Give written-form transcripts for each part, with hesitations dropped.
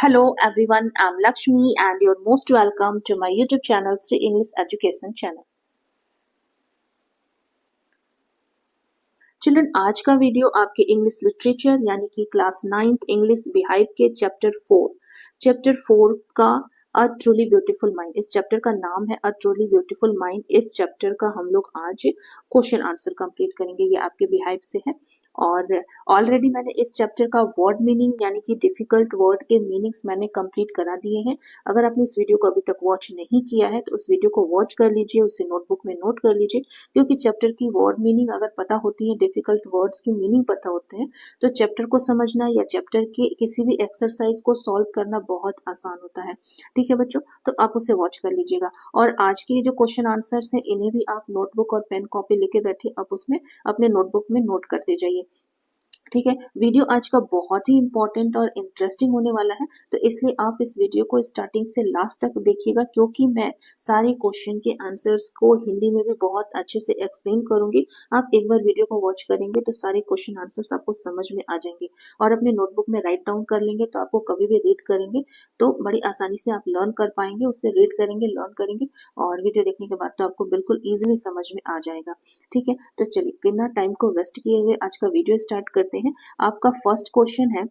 Hello everyone, I'm Lakshmi and you're most welcome to my YouTube channel, Sri English Education Channel. Children, आज का video आपके English literature यानी कि class 9th English beehive के chapter 4 का a truly beautiful mind, इस chapter का नाम है अ ट्रूली ब्यूटीफुल माइंड। इस चैप्टर का हम लोग आज क्वेश्चन आंसर कंप्लीट करेंगे, ये आपके बिहाइव से है। और ऑलरेडी मैंने इस चैप्टर का वर्ड मीनिंग यानी कि डिफिकल्ट वर्ड के मीनिंग्स मैंने कंप्लीट करा दिए हैं। अगर आपने उस वीडियो को अभी तक वॉच नहीं किया है तो उस वीडियो को वॉच कर लीजिए, उसे नोटबुक में नोट कर लीजिए, क्योंकि चैप्टर की वर्ड मीनिंग अगर पता होती है, डिफिकल्ट वर्ड्स की मीनिंग पता होते हैं, तो चैप्टर को समझना या चैप्टर के किसी भी एक्सरसाइज को सॉल्व करना बहुत आसान होता है। ठीक है बच्चों, तो आप उसे वॉच कर लीजिएगा। और आज के जो क्वेश्चन आंसर्स हैं इन्हें भी आप नोटबुक और पेन कॉपी लेके बैठे, आप उसमें अपने नोटबुक में नोट करते जाइए। ठीक है, वीडियो आज का बहुत ही इंपॉर्टेंट और इंटरेस्टिंग होने वाला है, तो इसलिए आप इस वीडियो को स्टार्टिंग से लास्ट तक देखिएगा, क्योंकि मैं सारे क्वेश्चन के आंसर्स को हिंदी में भी बहुत अच्छे से एक्सप्लेन करूंगी। आप एक बार वीडियो को वॉच करेंगे तो सारे क्वेश्चन आंसर्स आपको समझ में आ जाएंगे और अपने नोटबुक में राइट डाउन कर लेंगे, तो आपको कभी भी रीड करेंगे तो बड़ी आसानी से आप लर्न कर पाएंगे, उससे रीड करेंगे, लर्न करेंगे और वीडियो देखने के बाद तो आपको बिल्कुल ईजिली समझ में आ जाएगा। ठीक है, तो चलिए बिना टाइम को वेस्ट किए हुए आज का वीडियो स्टार्ट करते हैं। आपका फर्स्ट क्वेश्चन है,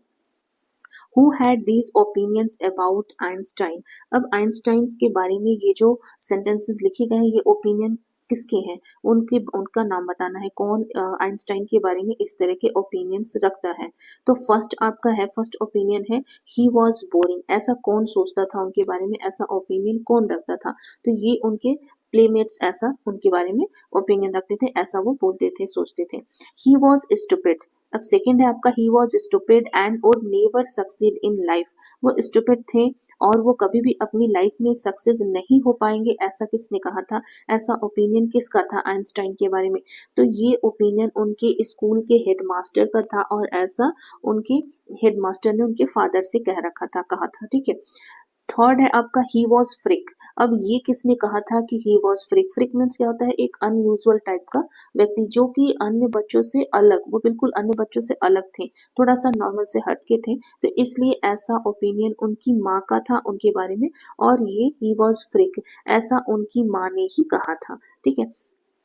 Who had these opinions about Einstein? अब आइंस्टाइन के बारे में ये जो सेंटेंसेस लिखे गए हैं, ये ओपिनियन किसके हैं, उनका नाम बताना है, कौन आइंस्टाइन के बारे में इस तरह के ओपिनियंस रखता है। तो फर्स्ट ओपिनियन है ही वॉज बोरिंग। ऐसा कौन सोचता था उनके बारे में, ऐसा ओपिनियन कौन रखता था? तो ये उनके प्लेमेट्स ऐसा उनके बारे में ओपिनियन रखते थे, ऐसा वो बोलते थे, सोचते थे। He was stupid. अब सेकंड है आपका, he was stupid and would never succeed in life. वो स्टूपिड थे और वो कभी भी अपनी लाइफ में सक्सेस नहीं हो पाएंगे, ऐसा किसने कहा था? ऐसा ओपिनियन किसका था आइंस्टाइन के बारे में? तो ये ओपिनियन उनके स्कूल के हेडमास्टर का था और ऐसा उनके हेडमास्टर ने उनके फादर से कहा था। ठीक है, थर्ड है आपका, ही वॉज फ्रिक। अब ये किसने कहा था कि ही वॉज फ्रिक? फ्रिक मीन्स क्या होता है? एक अनयूजुअल टाइप का व्यक्ति, जो कि अन्य बच्चों से अलग, वो बिल्कुल अन्य बच्चों से अलग थे, थोड़ा सा नॉर्मल से हटके थे, तो इसलिए ऐसा ओपिनियन उनकी माँ का था उनके बारे में, और ये ही वॉज फ्रिक ऐसा उनकी माँ ने ही कहा था। ठीक है,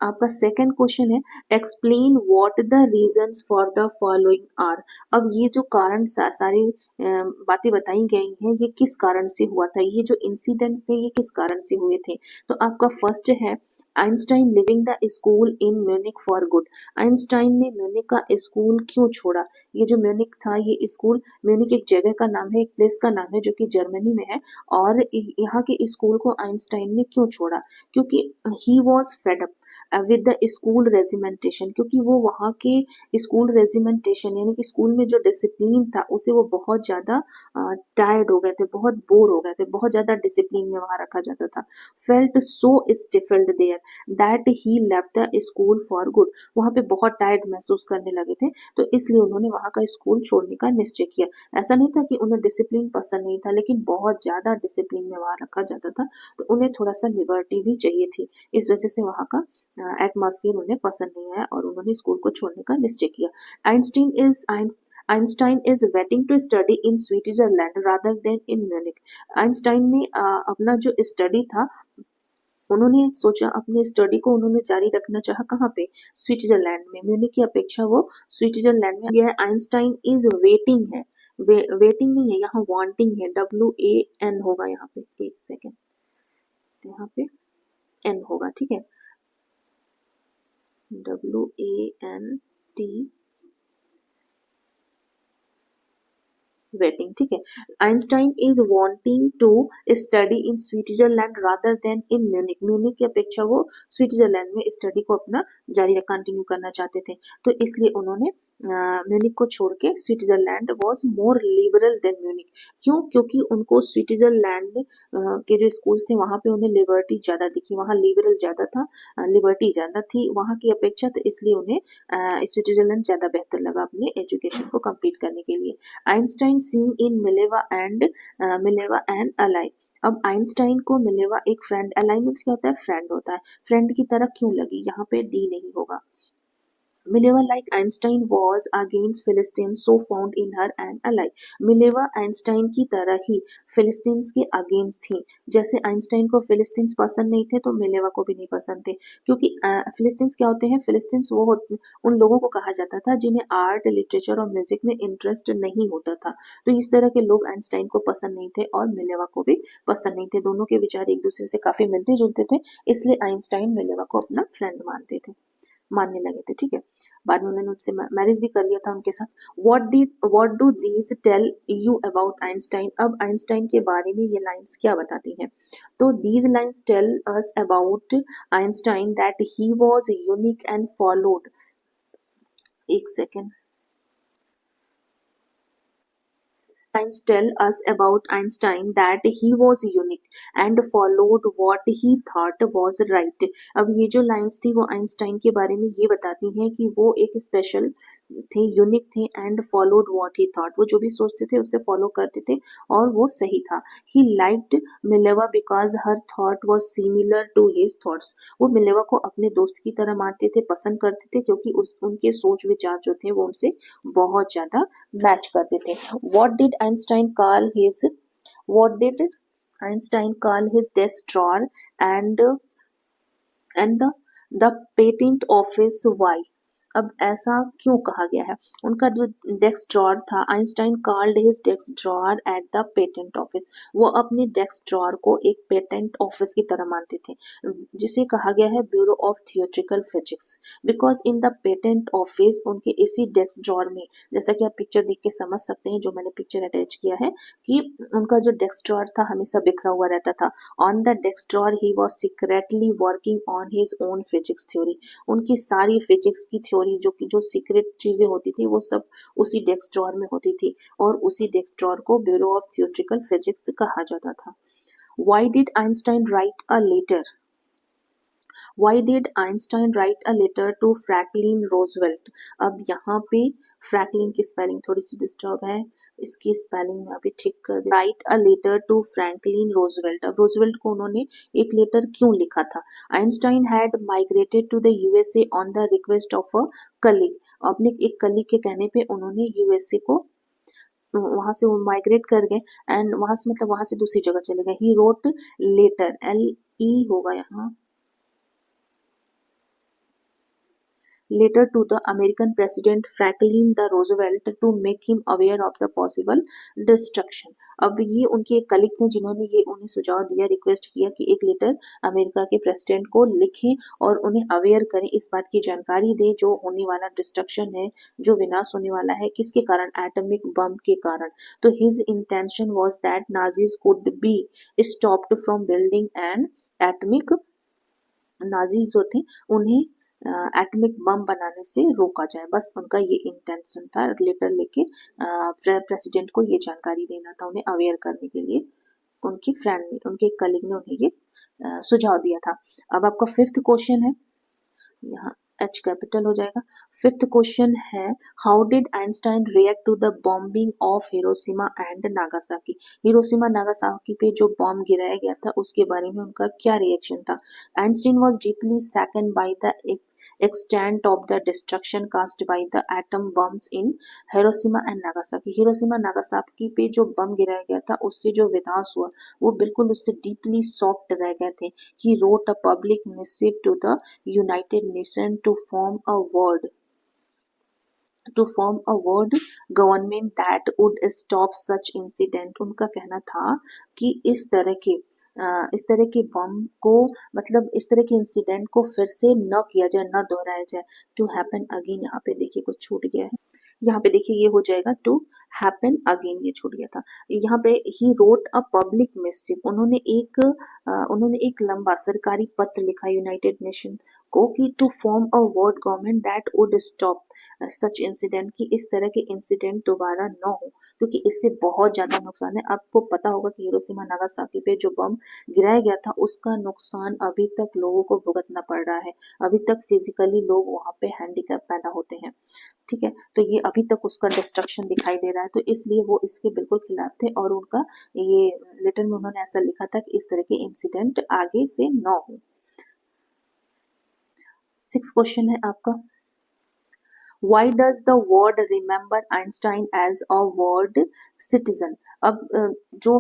आपका सेकंड क्वेश्चन है, explain what the reasons for the following are. अब ये जो कारण सारी बातें बताई गई हैं, ये किस कारण से हुआ था, ये जो इंसिडेंट्स थे ये किस कारण से हुए थे? तो आपका फर्स्ट है, Einstein living the school in Munich for good. Einstein ने म्यूनिक का स्कूल क्यों छोड़ा? ये जो म्यूनिक था, ये स्कूल, म्यूनिक एक जगह का नाम है, एक प्लेस का नाम है जो कि जर्मनी में है, और यहाँ के स्कूल को आइंस्टाइन ने क्यों छोड़ा? क्योंकि he was fed up with the school regimentation, क्योंकि वो वहाँ के स्कूल रेजिमेंटेशन यानी कि स्कूल में जो डिसिप्लिन था उसे वो बहुत ज्यादा टायर्ड हो गए थे, बहुत बोर हो गए थे, बहुत ज्यादा डिसिप्लिन में वहाँ रखा जाता था। Felt so stifled there that he left the school for good. वहाँ पे बहुत टायर्ड महसूस करने लगे थे, तो इसलिए उन्होंने वहाँ का स्कूल छोड़ने का निश्चय किया। ऐसा नहीं था कि उन्हें डिसिप्लिन पसंद नहीं था, लेकिन बहुत ज्यादा डिसिप्लिन में वहाँ रखा जाता था, तो उन्हें थोड़ा सा लिबर्टी भी चाहिए थी, इस वजह से वहाँ का एटमॉस्फेयर उन्हें पसंद नहीं आया और उन्होंने स्कूल को छोड़ने का निश्चय किया। Einstein is waiting to study in Switzerland rather than in Munich. Einstein ने अपना जो स्टडी था, उन्होंने सोचा अपने स्टडी को उन्होंने जारी रखना चाहा, कहाँ पे? स्विट्जरलैंड में। म्यूनिक की अपेक्षा वो स्विट्जरलैंड में गया है। आइंस्टाइन इज वेटिंग है, वेटिंग नहीं है यहाँ, वांटिंग है, WAN होगा यहाँ पे, एक सेकेंड, यहाँ पे N होगा। ठीक है, WANT, वेटिंग। ठीक है, Einstein is wanting to study in Switzerland rather than in Munich. Munich की अपेक्षा वो स्विट्जरलैंड में स्टडी को अपना जारी कंटिन्यू करना चाहते थे, तो इसलिए उन्होंने म्यूनिक को छोड़ के Switzerland was more liberal than Munich. क्यों? क्योंकि उनको स्विट्जरलैंड के जो स्कूल्स थे वहां पे उन्हें लिबर्टी ज्यादा दिखी, वहां लिबरल ज्यादा था, लिबर्टी ज्यादा थी वहां की अपेक्षा, तो इसलिए उन्हें स्विट्जरलैंड ज्यादा बेहतर लगा अपने एजुकेशन को कंप्लीट करने के लिए। Einstein seen in Mileva and ally. अब आइंस्टाइन को मिलेवा एक फ्रेंड, अलाई मीन्स क्या होता है? फ्रेंड होता है, फ्रेंड की तरह क्यों लगी? यहाँ पे डी नहीं होगा, Mileva like Einstein was against philistine so found in her an ally. Mileva Einstein की तरह ही फिलिस्तीन्स के अगेंस्ट थी। जैसे आइंस्टाइन को फिलिस्तीन्स पसंद नहीं थे तो मिलेवा को भी नहीं पसंद थे, क्योंकि फिलिस्तीन्स क्या होते हैं, फिलिस्तीन्स उन लोगों को कहा जाता था जिन्हें आर्ट लिटरेचर और म्यूजिक में इंटरेस्ट नहीं होता था। तो इस तरह के लोग आइंस्टाइन को पसंद नहीं थे और मिलेवा को भी पसंद नहीं थे। दोनों के विचार एक दूसरे से काफी मिलते जुलते थे, इसलिए आइंस्टाइन मिलेवा को अपना फ्रेंड मानने लगे थे। ठीक है, बाद में उन्होंने उससे मैरिज भी कर लिया था उनके साथ। What do these tell you about Einstein. अब आइंस्टाइन के बारे में ये लाइंस क्या बताती हैं, तो these lines tell us about Einstein that he was unique and followed, एक second, Lines tell us about Einstein that he was unique and followed what he thought was right। अब ये जो लाइंस थी वो आइंस्टाइन के बारे में ये बताती हैं कि वो एक स्पेशल थे, यूनिक थे, and followed what he thought, वो जो भी सोचते थे उसे फॉलो करते थे और वो सही था। He liked Mileva because her thought was similar to his thoughts. वो मिलेवा को अपने दोस्त की तरह मानते थे, पसंद करते थे, क्योंकि उनके सोच विचार जो थे वो उनसे बहुत ज्यादा मैच करते थे। Einstein call his what did Einstein call his desk drawer and and the patent office why। अब ऐसा क्यों कहा गया है, उनका जो डेस्क ड्रॉर था, Einstein called his desk drawer at the patent office. वो अपने डेस्क ड्रॉर को एक पेटेंट ऑफिस की तरह मानते थे, जिसे कहा गया है bureau of theoretical physics. Because in the patent office, उनके इसी डेस्क ड्रॉर में, जैसा कि आप पिक्चर देख के समझ सकते हैं जो मैंने पिक्चर अटैच किया है, कि उनका जो डेस्क ड्रॉर था हमेशा बिखरा हुआ रहता था। On the desk drawer he was secretly working on his own physics theory. उनकी सारी फिजिक्स की थ्योरी जो सीक्रेट चीजें होती थी वो सब उसी डेस्क ड्रॉर में होती थी, और उसी डेस्क ड्रॉर को ब्यूरो ऑफ थियोरेटिकल फिजिक्स कहा जाता था। Why did Einstein write a letter? Why did Einstein write a letter to Franklin Roosevelt? अब यहाँ पे फ्रैंकलिन की स्पेलिंग थोड़ी सी डिस्टर्ब है, इसकी स्पेलिंग में अभी ठीक कर दे। Write a letter to Franklin Roosevelt. अब रोजवेल्ट को उन्होंने एक लेटर क्यों लिखा था? Einstein had migrated to the USA on the request of a colleague. अपने एक कलीग के कहने पे उन्होंने यूएसए को, वहां से वो माइग्रेट कर गए, एंड वहां से मतलब वहां से दूसरी जगह चले गए। He wrote letter, L E होगा यहाँ, later to the American President Franklin the Roosevelt to make him aware of the possible destruction। अब ये उनके एक कलीग थे जिन्होंने ये उन्हें सुझाव दिया, रिक्वेस्ट किया कि एक लेटर अमेरिका के प्रेसिडेंट को लिखें और उन्हें अवेयर करें, इस बात की जानकारी दें जो होने वाला डिस्ट्रक्शन है, जो विनाश होने वाला है, किसके कारण? एटॉमिक बम के कारण। तो his intention was that Nazis could be stopped from building an atomic, Nazis जो थे उन्हें एटॉमिक बम बनाने से रोका जाए, बस उनका ये इंटेंशन था। लेटर लेके प्रेसिडेंट को ये जानकारी देना था, उन्हें अवेयर करने के लिए उनकी फ्रेंड ने, उनके कलीग ने उन्हें ये सुझाव दिया था। अब आपका फिफ्थ क्वेश्चन है, यहाँ एच कैपिटल हो जाएगा। फिफ्थ क्वेश्चन है, how did Einstein react to the bombing of Hiroshima and Nagasaki. Hiroshima Nagasaki पे जो बॉम्ब गिराया गया था उसके बारे में उनका क्या रिएक्शन था? Einstein was deeply second by the extent of the destruction caused by the atom bombs in Hiroshima and Nagasaki. Hiroshima Nagasaki पे जो बम गिराया गया था उससे जो विनाश हुआ वो बिल्कुल उससे डीपली शॉक्ड रह गए थे। He wrote a public missive to the United Nation to form a world government that would stop such incident. उनका कहना था कि इस तरह के बम को, मतलब इस तरह के इंसिडेंट को फिर से न किया जाए, न दोहराया जाए। टू हैपन अगेन, यहाँ पे देखिए कुछ छूट गया है, यहाँ पे देखिए ये हो जाएगा टू हैपन अगेन, ये छूट गया था। यहाँ पे ही रोट अ पब्लिक मिसिव, उन्होंने एक लंबा सरकारी पत्र लिखा यूनाइटेड नेशन को कि to form a world government that would stop such incident, कि इस तरह के इंसिडेंट दोबारा न हो, क्योंकि इससे बहुत ज्यादा नुकसान है। आपको पता होगा कि हिरोशिमा नागासाकी पे जो बम गिराया गया था उसका नुकसान अभी तक लोगों को भुगतना पड़ रहा है, अभी तक फिजिकली लोग वहां पे हैंडीकैप पैदा होते हैं। ठीक है, तो ये अभी तक उसका डिस्ट्रक्शन दिखाई दे रहा है, तो इसलिए वो इसके बिल्कुल खिलाफ थे, और उनका ये लेटर में उन्होंने ऐसा लिखा था कि इस तरह के इंसिडेंट आगे से न हो। 6 क्वेश्चन है आपका, Why does the world remember Einstein as a world citizen? अब जो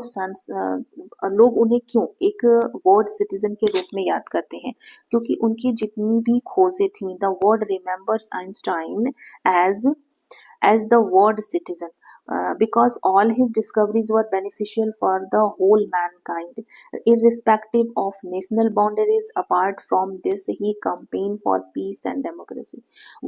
लोग उन्हें क्यों एक वर्ल्ड सिटीजन के रूप में याद करते हैं, क्योंकि उनकी जितनी भी खोजें थी, the world remembers Einstein as the world citizen, because all his discoveries were beneficial for the whole mankind, irrespective of national boundaries. Apart from this, he campaigned for peace and democracy.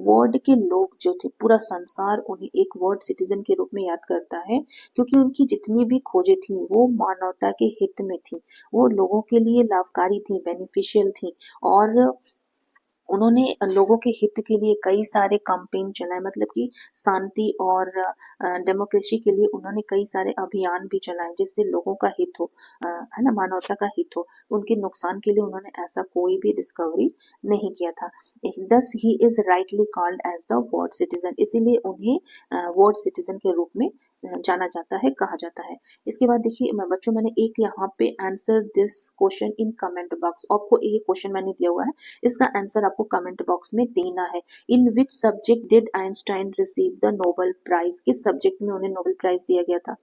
World के लोग जो थे, पूरा संसार उन्हें एक world citizen के रूप में याद करता है, क्योंकि उनकी जितनी भी खोजें थी वो मानवता के हित में थी, वो लोगों के लिए लाभकारी थी, बेनिफिशियल थी, और उन्होंने लोगों के हित के लिए कई सारे कैंपेन चलाए, मतलब कि शांति और डेमोक्रेसी के लिए उन्होंने कई सारे अभियान भी चलाए जिससे लोगों का हित हो, है ना, मानवता का हित हो। उनके नुकसान के लिए उन्होंने ऐसा कोई भी डिस्कवरी नहीं किया था। Thus he is rightly called as the world citizen, इसीलिए उन्हें वर्ल्ड सिटीजन के रूप में जाना जाता है, कहा जाता है। इसके बाद देखिए बच्चों, मैंने एक यहाँ पे answer this question in comment box, आपको एक क्वेश्चन मैंने दिया हुआ है, इसका आंसर आपको कमेंट बॉक्स में देना है। In which subject did Einstein receive the Nobel prize? किस सब्जेक्ट में उन्हें नोबेल प्राइज दिया गया था?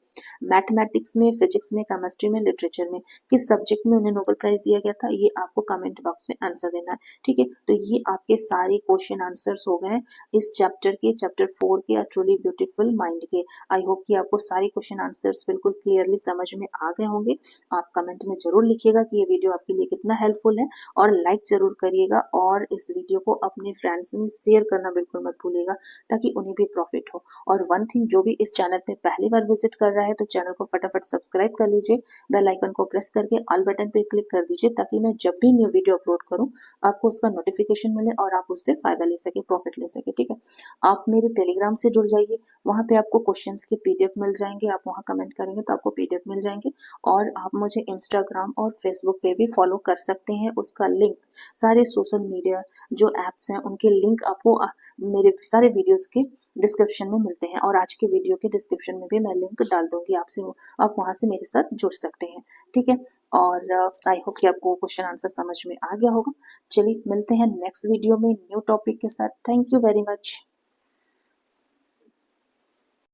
मैथमेटिक्स में, फिजिक्स में, केमिस्ट्री में, लिटरेचर में? किस सब्जेक्ट में उन्हें नोबेल प्राइज दिया गया था? ये आपको कमेंट बॉक्स में आंसर देना है, ठीक है। तो ये आपके सारे क्वेश्चन आंसर्स हो गए इस चैप्टर के, चैप्टर 4 के, अ ट्रूली ब्यूटीफुल माइंड के। आई होप कि आपको सारे क्वेश्चन आंसर्स बिल्कुल क्लियरली समझ में आ गए होंगे। आप कमेंट में जरूर लिखिएगा कि ये वीडियो आपके लिए कितना हेल्पफुल है, और लाइक जरूर करिएगा, और इस वीडियो को अपने फ्रेंड्स में शेयर करना बिल्कुल मत भूलिएगा, ताकि उन्हें भी प्रॉफिट हो। और वन थिंग, जो भी इस चैनल पे पहली बार विजिट कर रहा है तो चैनल को फटाफट सब्सक्राइब कर लीजिए, बेल आइकन को प्रेस करके ऑल बटन पे क्लिक कर दीजिए, ताकि मैं जब भी न्यू वीडियो अपलोड करूँ आपको उसका नोटिफिकेशन मिले और आप उससे फायदा ले सके, प्रॉफिट ले सके, ठीक है। आप मेरे टेलीग्राम से जुड़ जाइए, वहाँ पे आपको क्वेश्चंस के पीडीएफ मिल जाएंगे, आप वहाँ कमेंट करेंगे तो आपको पीडीएफ मिल जाएंगे। और आप मुझे इंस्टाग्राम और फेसबुक पे भी फॉलो कर सकते हैं, उसका लिंक, सारे सोशल मीडिया जो ऐप्स हैं उनके लिंक आपको मेरे सारे वीडियोस के डिस्क्रिप्शन में मिलते हैं, और आज के वीडियो के डिस्क्रिप्शन में भी मैं लिंक डाल दूंगी, आप वहाँ से मेरे साथ जुड़ सकते हैं, ठीक है। और आई होप कि आपको क्वेश्चन आंसर समझ में आ गया होगा। चलिए मिलते हैं नेक्स्ट वीडियो में न्यू टॉपिक के साथ। Thank you very much.